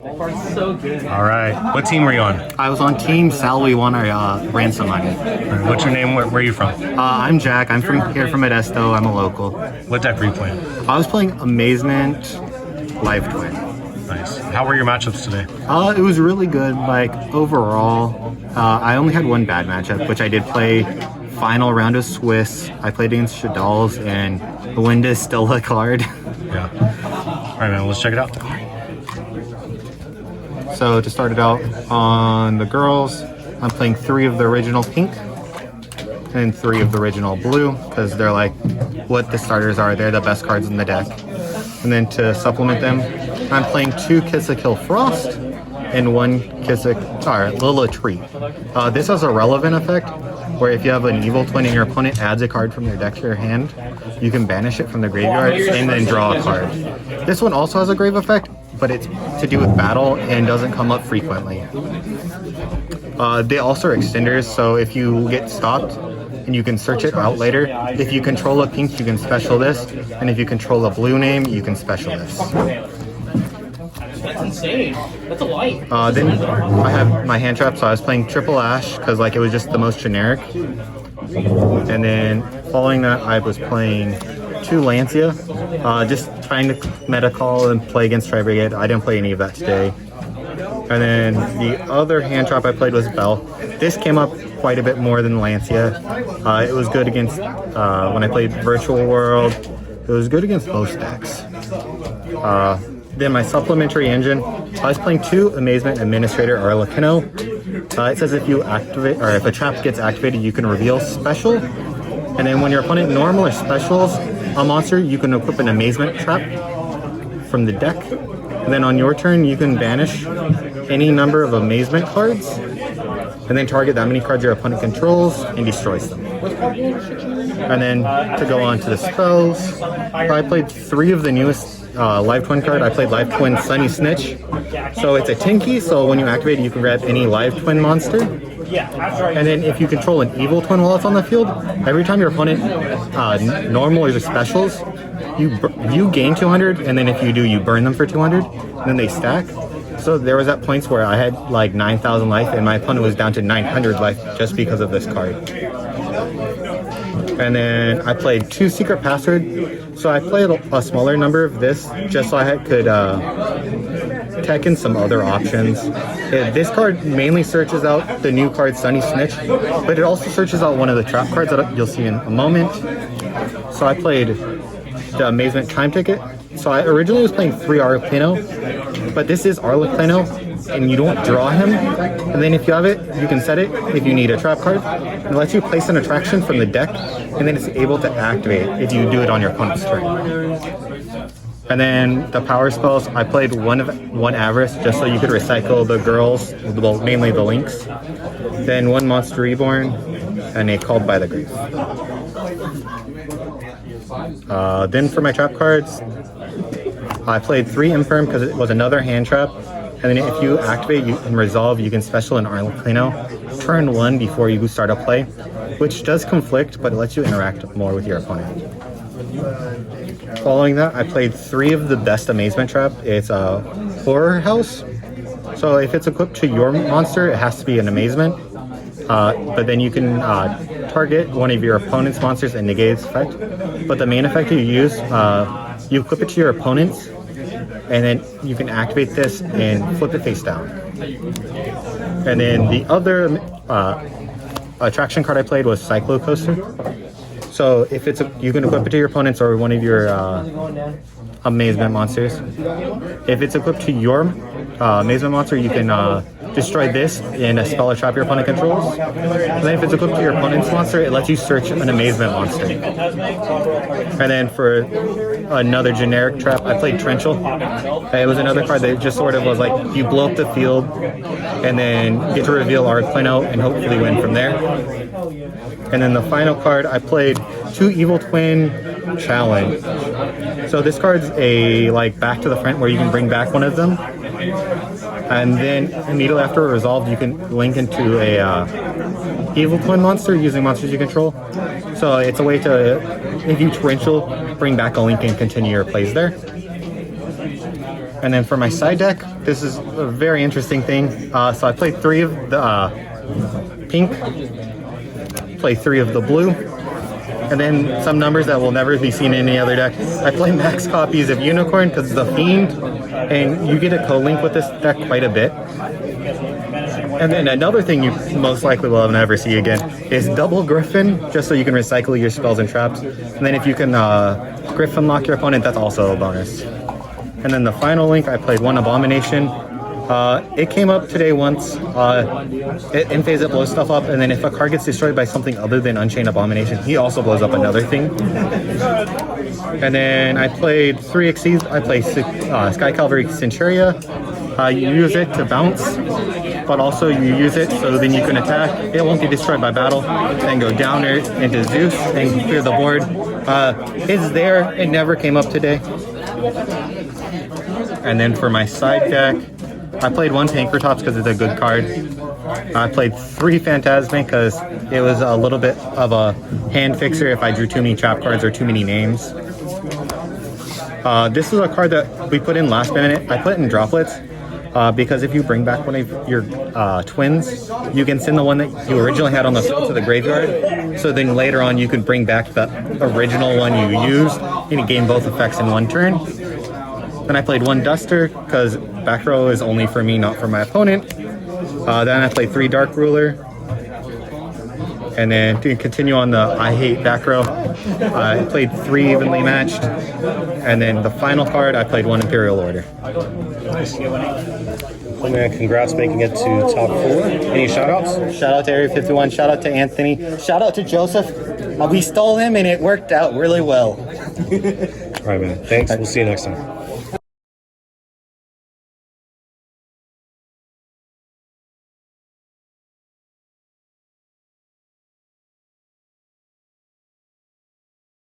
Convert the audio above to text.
All right. What team were you on? I was on Team Sal. We won our ransom money. What's your name? Where are you from? I'm Jack. I'm from here from Modesto. I'm a local. What deck were you playing? I was playing Amazement Live Twin. Nice. How were your matchups today? It was really good. Like overall, I only had one bad matchup, which I did play final round of Swiss. I played against Shadal's, and the wind is still a card. Yeah. All right, man. Let's check it out. So to start it out on the girls, I'm playing 3 of the original pink and 3 of the original blue because they're like what the starters are. They're the best cards in the deck. And then to supplement them, I'm playing 2 Kiss a Kill Frost and 1 Lila Tree. This has a relevant effect where if you have an evil twin and your opponent adds a card from their deck to your hand, you can banish it from the graveyard and then draw a card. This one also has a grave effect, but it's to do with battle and doesn't come up frequently. They also are extenders, so if you get stopped and you can search it out later, if you control a pink, you can special this, and if you control a blue name, you can special this. That's insane. That's a light. Then I have my hand trap, so I was playing Triple Ash because like it was just the most generic. And then following that, I was playing 2 Lancia, just trying to meta call and play against Tri Brigade. I didn't play any of that today. And then the other hand trap I played was Bell. This came up quite a bit more than Lancia. It was good against when I played Virtual World. It was good against most decks. Then my supplementary engine, I was playing 2 Amazement Administrator Arlecchino. It says if you activate, or if a trap gets activated, you can reveal special. And then when your opponent normal or specials a monster, you can equip an Amazement trap from the deck. And then on your turn, you can banish any number of Amazement cards, and then target that many cards your opponent controls and destroys them. And then to go on to the spells, I played 3 of the newest Live Twin card. I played Live Twin Sunny Snitch. So it's a Tinky, so when you activate it, you can grab any Live Twin monster. And then if you control an Evil Twin while it's on the field, every time your opponent normal or specials, you gain 200, and then if you do, you burn them for 200, and then they stack. So there was at points where I had like 9,000 life, and my opponent was down to 900 life just because of this card. And then I played 2 Secret Password. So I played a smaller number of this just so I could tech in some other options. This card mainly searches out the new card Sunny Snitch, but it also searches out one of the trap cards that you'll see in a moment. So I played the Amazement Time Ticket. So I originally was playing 3 Arlecchino, but this is Arlecchino, and you don't draw him. And then if you have it, you can set it if you need a trap card. It lets you place an attraction from the deck, and then it's able to activate if you do it on your opponent's turn. And then the power spells, I played one Avarice just so you could recycle the girls, well, mainly the Lynx. Then 1 Monster Reborn, and a Called by the Grave. Then for my trap cards, I played 3 Infirm because it was another hand trap. And then if you activate and resolve, you can special an Arlecchino turn 1 before you start a play, which does conflict, but it lets you interact more with your opponent. Following that, I played 3 of the best Amazement trap. It's a Horror House. So if it's equipped to your monster, it has to be an Amazement. But then you can target one of your opponent's monsters and negate its effect. But the main effect you use, you equip it to your opponent's, and then you can activate this and flip it face down. And then the other attraction card I played was Cyclo Coaster. So if you can equip it to your opponents or one of your Amazement monsters. If it's equipped to your Amazement monster, you can destroy this in a spell or trap your opponent controls. And then if it's equipped to your opponent's monster, it lets you search an Amazement monster. And then for another generic trap, I played Trenchel. It was another card that just sort of was like, you blow up the field and then get to reveal Arlecchino and hopefully win from there. And then the final card, I played 2 Evil Twin Challenge. So this card's a like back to the front where you can bring back one of them. And then immediately after resolved, you can link into a Evil Twin monster using monsters you control. So it's a way to, if you torrential, bring back a link and continue your plays there. And then for my side deck, this is a very interesting thing. So I played 3 of the pink, play 3 of the blue, and then some numbers that will never be seen in any other deck. I play max copies of Unicorn because it's the Fiend, and you get a co-link with this deck quite a bit. And then another thing you most likely will never see again is double Griffin, just so you can recycle your spells and traps. And then if you can Griffin lock your opponent, that's also a bonus. And then the final link, I played 1 Abomination. It came up today once. In phase it blows stuff up, and then if a card gets destroyed by something other than Unchained Abomination, he also blows up another thing. And then I played 3 Xyz. I played Sky Cavalry Centuria. You use it to bounce, but also you use it so then you can attack. It won't get destroyed by battle. Then go down there into Zeus and clear the board. It's there. It never came up today. And then for my side deck, I played 1 Tankertops because it's a good card. I played 3 Phantasmic because it was a little bit of a hand fixer if I drew too many trap cards or too many names. This is a card that we put in last minute. I put it in Droplets because if you bring back one of your twins, you can send the one that you originally had on the field to the graveyard. So then later on you can bring back the original one you used and you gain both effects in 1 turn. Then I played 1 Duster because back row is only for me, not for my opponent. Then I played 3 Dark Ruler. And then to continue on the I hate back row, I played 3 evenly matched. And then the final card, I played 1 Imperial Order. Well, man, congrats making it to top 4. Any shout outs? Shout out to Area 51, shout out to Anthony, shout out to Joseph. We stole him and it worked out really well. All right, man. Thanks. We'll see you next time.